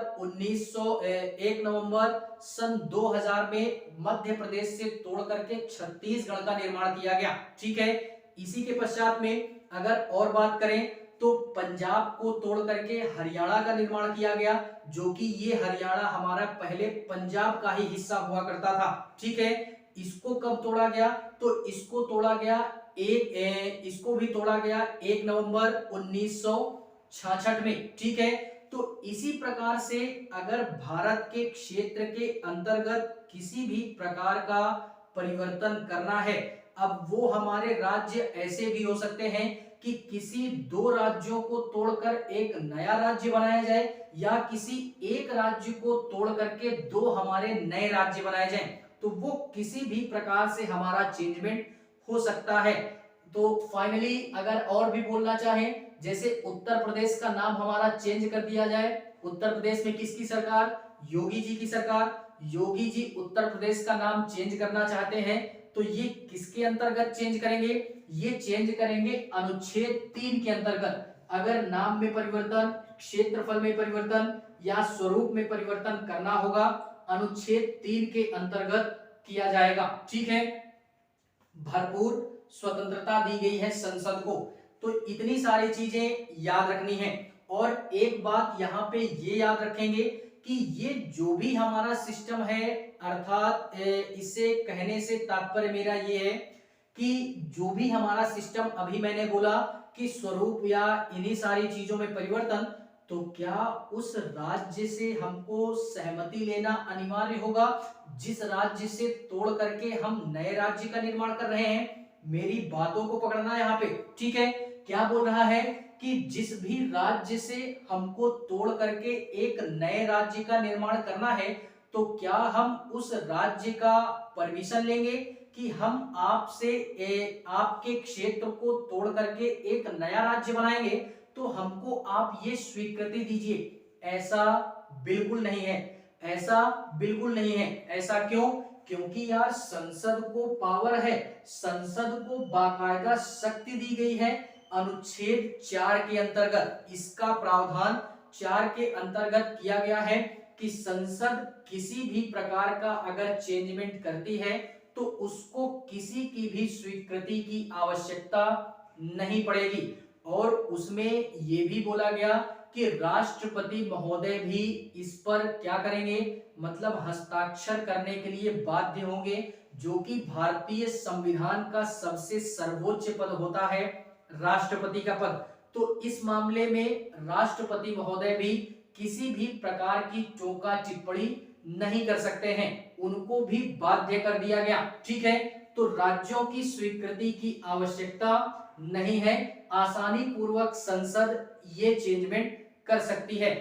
सन 2000 में मध्य प्रदेश से तोड़ करके छत्तीसगढ़ का निर्माण किया गया। ठीक है, इसी के पश्चात में अगर और बात करें तो पंजाब को तोड़ करके हरियाणा का निर्माण किया गया, जो कि ये हरियाणा हमारा पहले पंजाब का ही हिस्सा हुआ करता था। ठीक है, इसको कब तोड़ा गया? तो इसको तोड़ा गया इसको भी तोड़ा गया 1 नवंबर 1966 में। ठीक है, तो इसी प्रकार से अगर भारत के क्षेत्र के अंतर्गत किसी भी प्रकार का परिवर्तन करना है, अब वो हमारे राज्य ऐसे भी हो सकते हैं कि किसी 2 राज्यों को तोड़कर एक नया राज्य बनाया जाए या किसी एक राज्य को तोड़ करके 2 हमारे नए राज्य बनाए जाएं, तो वो किसी भी प्रकार से हमारा चेंजमेंट हो सकता है। तो फाइनली अगर और भी बोलना चाहें, जैसे उत्तर प्रदेश का नाम हमारा चेंज कर दिया जाए। उत्तर प्रदेश में किसकी सरकार? योगी जी की सरकार। योगी जी उत्तर प्रदेश का नाम चेंज करना चाहते हैं, तो ये किसके अंतर्गत चेंज करेंगे? ये चेंज करेंगे अनुच्छेद 3 के अंतर्गत। अगर नाम में परिवर्तन, क्षेत्रफल में परिवर्तन या स्वरूप में परिवर्तन करना होगा, अनुच्छेद 3 के अंतर्गत किया जाएगा। ठीक है, भरपूर स्वतंत्रता दी गई है संसद को। तो इतनी सारी चीजें याद रखनी है। और एक बात यहाँ पे ये याद रखेंगे कि ये जो भी हमारा सिस्टम है, अर्थात इसे कहने से तात्पर्य मेरा ये है कि जो भी हमारा सिस्टम अभी मैंने बोला कि स्वरूप या इन्हीं सारी चीजों में परिवर्तन, तो क्या उस राज्य से हमको सहमति लेना अनिवार्य होगा जिस राज्य से तोड़ करके हम नए राज्य का निर्माण कर रहे हैं? मेरी बातों को पकड़ना यहाँ पे। ठीक है, क्या बोल रहा है कि जिस भी राज्य से हमको तोड़ करके एक नए राज्य का निर्माण करना है, तो क्या हम उस राज्य का परमिशन लेंगे कि हम आपसे आपके क्षेत्र को तोड़ करके एक नया राज्य बनाएंगे, तो हमको आप ये स्वीकृति दीजिए? ऐसा बिल्कुल नहीं है। ऐसा बिल्कुल नहीं है। ऐसा क्यों? क्योंकि यार संसद को पावर है, संसद को बाकायदा शक्ति दी गई है अनुच्छेद 4 के अंतर्गत। इसका प्रावधान 4 के अंतर्गत किया गया है कि संसद किसी भी प्रकार का अगर चेंजमेंट करती है तो उसको किसी की भी स्वीकृति की आवश्यकता नहीं पड़ेगी। और उसमें ये भी बोला गया कि राष्ट्रपति महोदय भी इस पर क्या करेंगे, मतलब हस्ताक्षर करने के लिए बाध्य होंगे, जो कि भारतीय संविधान का सबसे सर्वोच्च पद होता है, राष्ट्रपति का पद। तो इस मामले में राष्ट्रपति महोदय भी किसी भी प्रकार की टोका टिप्पणी नहीं कर सकते हैं, उनको भी बाध्य कर दिया गया। ठीक है, तो राज्यों की स्वीकृति की आवश्यकता नहीं है, आसानी पूर्वक संसद ये चेंजमेंट कर सकती है।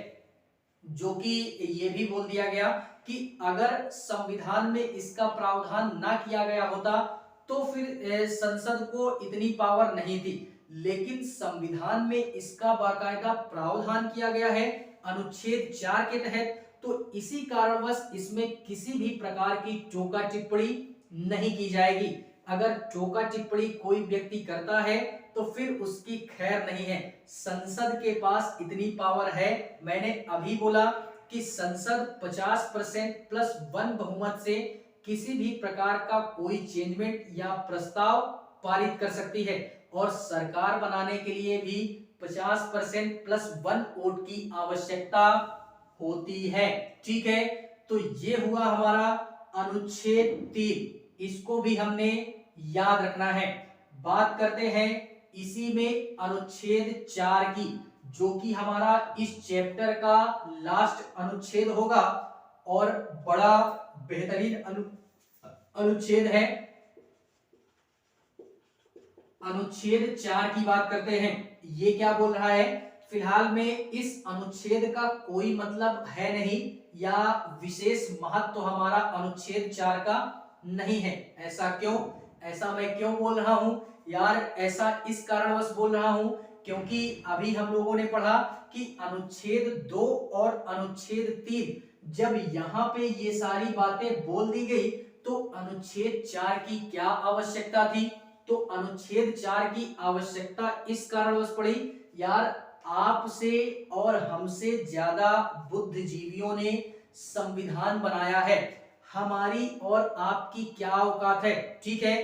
जो कि ये भी बोल दिया गया कि अगर संविधान में इसका प्रावधान ना किया गया होता तो फिर संसद को इतनी पावर नहीं थी, लेकिन संविधान में इसका बाकायदा प्रावधान किया गया है अनुच्छेद 4 के तहत। तो इसी कारणवश इसमें किसी भी प्रकार की टोका टिप्पणी नहीं की जाएगी। अगर टोका टिप्पणी कोई व्यक्ति करता है तो फिर उसकी खैर नहीं है। संसद के पास इतनी पावर है, मैंने अभी बोला कि संसद 50% प्लस 1 बहुमत से किसी भी प्रकार का कोई चेंजमेंट या प्रस्ताव पारित कर सकती है, और सरकार बनाने के लिए भी 50% प्लस 1 वोट की आवश्यकता होती है। ठीक है, तो ये हुआ हमारा अनुच्छेद 3, इसको भी हमने याद रखना है। बात करते हैं इसी में अनुच्छेद 4 की, जो कि हमारा इस चैप्टर का लास्ट अनुच्छेद होगा और बड़ा बेहतरीन अनुच्छेद है। अनुच्छेद 4 की बात करते हैं। ये क्या बोल रहा है, फिलहाल में इस अनुच्छेद का कोई मतलब है नहीं या विशेष महत्व हमारा अनुच्छेद 4 का नहीं है। ऐसा क्यों, ऐसा मैं क्यों बोल रहा हूं यार, ऐसा इस कारणवश बोल रहा हूं क्योंकि अभी हम लोगों ने पढ़ा कि अनुच्छेद 2 और अनुच्छेद 3 जब यहाँ पे ये सारी बातें बोल दी गई तो अनुच्छेद 4 की क्या आवश्यकता थी। तो अनुच्छेद 4 की आवश्यकता इस कारणवश पड़ी यार, आपसे और हमसे ज्यादा बुद्धिजीवियों ने संविधान बनाया है, हमारी और आपकी क्या औकात है। ठीक है,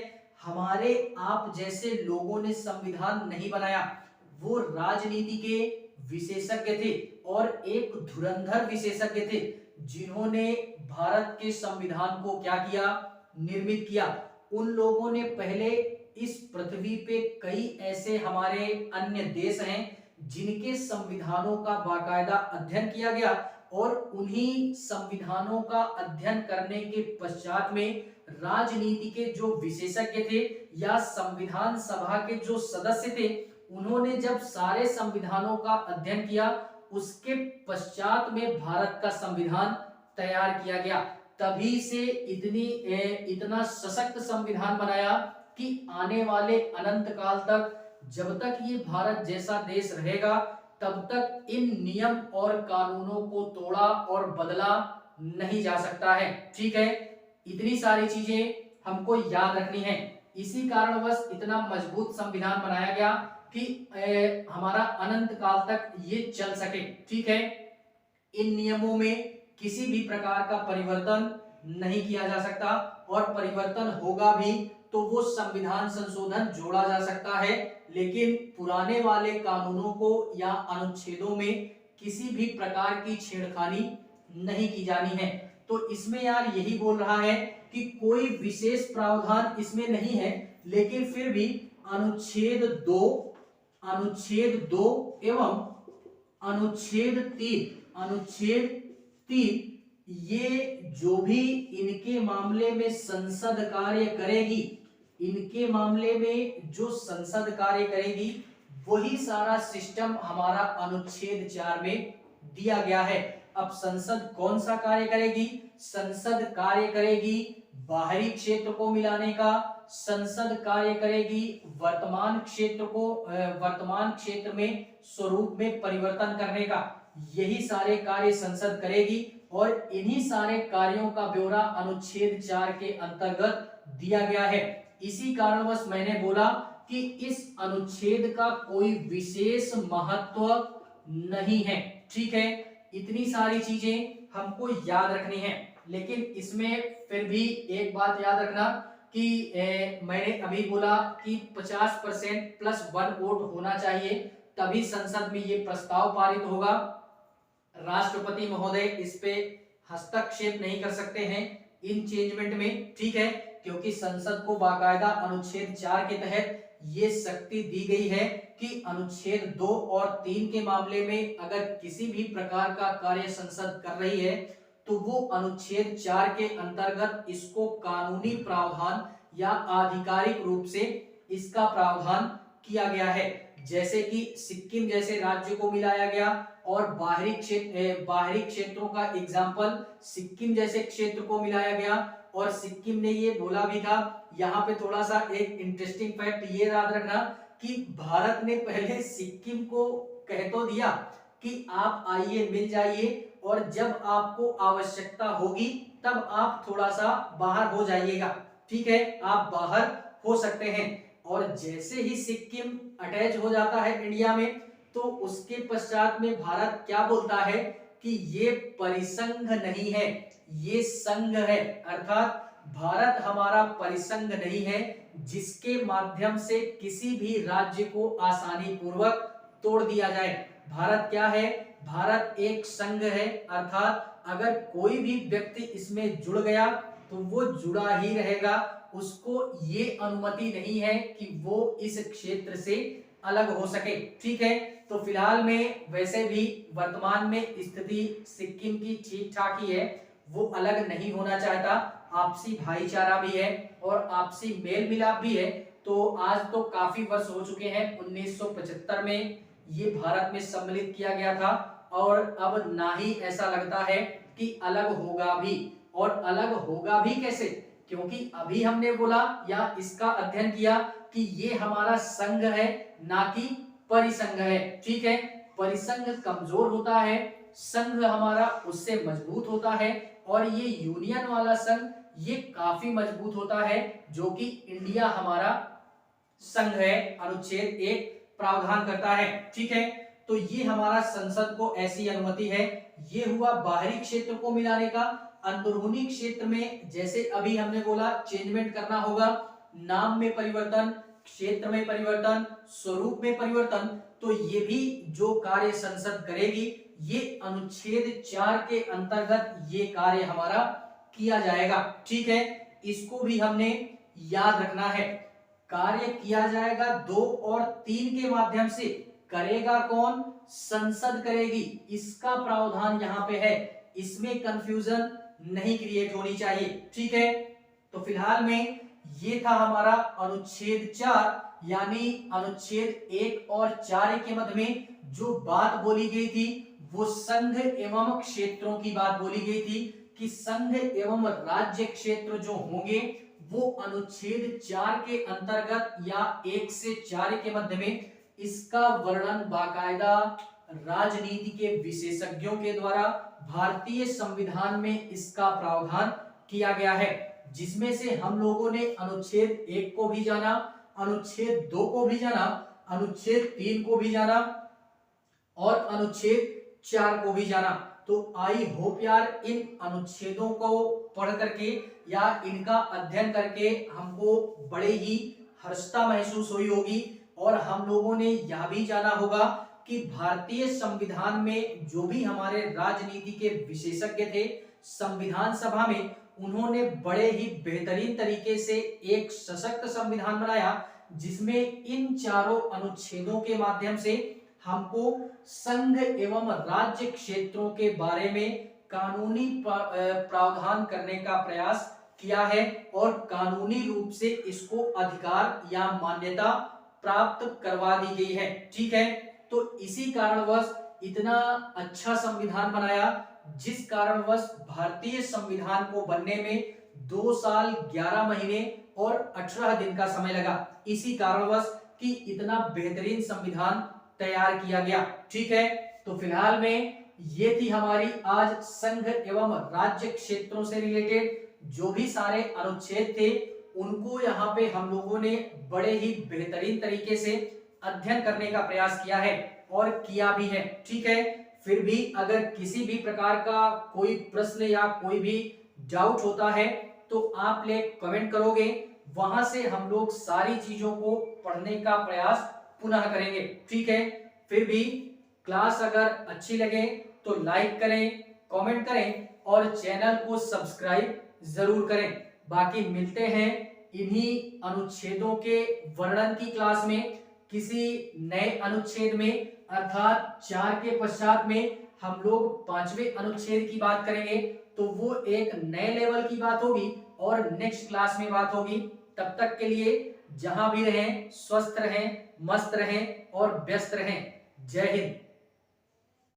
हमारे आप जैसे लोगों ने संविधान नहीं बनाया, वो राजनीति के विशेषज्ञ थे और एक धुरंधर विशेषज्ञ थे, जिन्होंने भारत के संविधान को क्या किया, निर्मित किया। उन लोगों ने पहले इस पृथ्वी पे कई ऐसे हमारे अन्य देश हैं जिनके संविधानों का बाकायदा अध्ययन किया गया, और उन्हीं संविधानों का अध्ययन करने के पश्चात में राजनीति के जो विशेषज्ञ थे या संविधान सभा के जो सदस्य थे, उन्होंने जब सारे संविधानों का अध्ययन किया, उसके पश्चात में भारत का संविधान तैयार किया गया। तभी से इतना सशक्त संविधान बनाया कि आने वाले अनंत काल तक, जब तक ये भारत जैसा देश रहेगा, तब तक इन नियम और कानूनों को तोड़ा और बदला नहीं जा सकता है। ठीक है, इतनी सारी चीजें हमको याद रखनी है। इसी कारणवश इतना मजबूत संविधान बनाया गया कि हमारा अनंत काल तक ये चल सके। ठीक है, इन नियमों में किसी भी प्रकार का परिवर्तन नहीं किया जा सकता, और परिवर्तन होगा भी तो वो संविधान संशोधन जोड़ा जा सकता है, लेकिन पुराने वाले कानूनों को या अनुच्छेदों में किसी भी प्रकार की छेड़खानी नहीं की जानी है। तो इसमें यार यही बोल रहा है कि कोई विशेष प्रावधान इसमें नहीं है, लेकिन फिर भी अनुच्छेद 2 एवं अनुच्छेद 3 ये जो भी इनके मामले में संसद कार्य करेगी, इनके मामले में जो संसद कार्य करेगी वही सारा सिस्टम हमारा अनुच्छेद 4 में दिया गया है। अब संसद कौन सा कार्य करेगी, संसद कार्य करेगी बाहरी क्षेत्र को मिलाने का, संसद कार्य करेगी वर्तमान क्षेत्र में स्वरूप में परिवर्तन करने का, यही सारे कार्य संसद करेगी। और इन्हीं सारे कार्यों का ब्यौरा अनुच्छेद 4 के अंतर्गत दिया गया है। इसी कारणवश मैंने बोला कि इस अनुच्छेद का कोई विशेष महत्व नहीं है। ठीक है, इतनी सारी चीजें हमको याद रखनी है, लेकिन इसमें फिर भी एक बात याद रखना, कि मैंने अभी बोला कि 50% प्लस 1 वोट होना चाहिए, तभी संसद में ये प्रस्ताव पारित होगा। राष्ट्रपति महोदय इस पे हस्तक्षेप नहीं कर सकते हैं इन चेंजमेंट में, ठीक है, क्योंकि संसद को बाकायदा अनुच्छेद 4 के तहत ये शक्ति दी गई है कि अनुच्छेद 2 और 3 के मामले में अगर किसी भी प्रकार का कार्य संसद कर रही है तो वो अनुच्छेद 4 के अंतर्गत इसको कानूनी प्रावधान या आधिकारिक रूप से इसका प्रावधान किया गया है। जैसे कि सिक्किम जैसे राज्य को मिलाया गया, और बाहरी क्षेत्रों का एग्जाम्पल सिक्किम जैसे क्षेत्र को मिलाया गया। और सिक्किम ने ये बोला भी था, यहाँ पे थोड़ा सा एक इंटरेस्टिंग फैक्ट ये याद रखना कि भारत ने पहले सिक्किम को कह तो दिया कि आप आइए मिल जाइए, और जब आपको आवश्यकता होगी तब आप थोड़ा सा बाहर हो जाइएगा, ठीक है, आप बाहर हो सकते हैं। और जैसे ही सिक्किम अटैच हो जाता है इंडिया में, तो उसके पश्चात में भारत क्या बोलता है कि ये परिसंघ नहीं है, ये संघ है। अर्थात भारत हमारा परिसंघ नहीं है जिसके माध्यम से किसी भी राज्य को आसानी पूर्वक तोड़ दिया जाए। भारत क्या है? भारत एक संघ है, अर्थात अगर कोई भी व्यक्ति इसमें जुड़ गया तो वो जुड़ा ही रहेगा, उसको ये अनुमति नहीं है कि वो इस क्षेत्र से अलग हो सके, ठीक है। तो फिलहाल में वैसे भी वर्तमान में स्थिति सिक्किम की ठीक ठाक ही है, वो अलग नहीं होना चाहता, आपसी भाईचारा भी है और आपसी मेल मिलाप भी है। तो आज तो काफी वर्ष हो चुके हैं, 1975 में ये भारत में सम्मिलित किया गया था, और अब ना ही ऐसा लगता है कि अलग होगा भी। और अलग होगा भी कैसे? क्योंकि अभी हमने बोला या इसका अध्ययन किया कि ये हमारा संघ है ना कि परिसंघ है, ठीक है। परिसंघ कमजोर होता है, संघ हमारा उससे मजबूत होता है, और ये यूनियन वाला संघ ये काफी मजबूत होता है, जो कि इंडिया हमारा संघ है, अनुच्छेद 1 प्रावधान करता है, ठीक है। तो ये हमारा संसद को ऐसी अनुमति है। ये हुआ बाहरी क्षेत्र को मिलाने का। अंदरूनी क्षेत्र में जैसे अभी हमने बोला चेंजमेंट करना होगा, नाम में परिवर्तन, क्षेत्र में परिवर्तन, स्वरूप में परिवर्तन, तो ये भी जो कार्य संसद करेगी ये अनुच्छेद 4 के अंतर्गत ये कार्य हमारा किया जाएगा, ठीक है। इसको भी हमने याद रखना है। कार्य किया जाएगा 2 और 3 के माध्यम से। करेगा कौन? संसद करेगी, इसका प्रावधान यहाँ पे है, इसमें कंफ्यूजन नहीं क्रिएट होनी चाहिए, ठीक है। तो फिलहाल में ये था हमारा अनुच्छेद 4, यानी अनुच्छेद 1 और 4 के मध्य में जो बात बोली गई थी वो संघ एवं क्षेत्रों की बात बोली गई थी कि संघ एवं राज्य क्षेत्र जो होंगे वो अनुच्छेद 4 के अंतर्गत या 1 से 4 के मध्य में इसका वर्णन बाकायदा राजनीति के विशेषज्ञों के द्वारा भारतीय संविधान में इसका प्रावधान किया गया है, जिसमें से हम लोगों ने अनुच्छेद 1 को भी जाना, अनुच्छेद 2 को भी जाना, अनुच्छेद 3 को भी जाना और अनुच्छेद 4 को भी जाना। तो आई होप यार इन अनुच्छेदों को पढ़ करके या इनका अध्ययन करके हमको बड़े ही हर्षता महसूस हुई होगी, और हम लोगों ने यह भी जाना होगा कि भारतीय संविधान में जो भी हमारे राजनीति के विशेषज्ञ थे संविधान सभा में, उन्होंने बड़े ही बेहतरीन तरीके से एक सशक्त संविधान बनाया जिसमें इन चारों अनुच्छेदों के माध्यम से हमको संघ एवं राज्य क्षेत्रों के बारे में कानूनी प्रावधान करने का प्रयास किया है, और कानूनी रूप से इसको अधिकार या मान्यता प्राप्त करवा दी गई है, ठीक है। तो इसी कारणवश इतना अच्छा संविधान बनाया, जिस कारणवश भारतीय संविधान को बनने में 2 साल 11 महीने और 18 दिन का समय लगा, इसी कारणवश कि इतना बेहतरीन संविधान तैयार किया गया, ठीक है। तो फिलहाल में ये थी हमारी आज संघ एवं राज्य क्षेत्रों से रिलेटेड जो भी सारे अनुच्छेद थे, उनको यहाँ पे हम लोगों ने बड़े ही बेहतरीन तरीके से अध्ययन करने का प्रयास किया है और किया भी है, ठीक है। फिर भी अगर किसी भी प्रकार का कोई प्रश्न या कोई भी डाउट होता है तो आप लोग कमेंट करोगे, वहां से हम लोग सारी चीजों को पढ़ने का प्रयास पुनः करेंगे। ठीक है, फिर भी क्लास अगर अच्छी लगे तो लाइक करें, कमेंट करें और चैनल को सब्सक्राइब जरूर करें। बाकी मिलते हैं इन्हीं अनुच्छेदों के वर्णन की क्लास में किसी नए अनुच्छेद में, अर्थात 4 के पश्चात में हम लोग 5वें अनुच्छेद की बात करेंगे। तो वो एक नए लेवल की बात होगी और नेक्स्ट क्लास में बात होगी। तब तक के लिए जहां भी रहें स्वस्थ रहें, मस्त रहें और व्यस्त रहें। जय हिंद।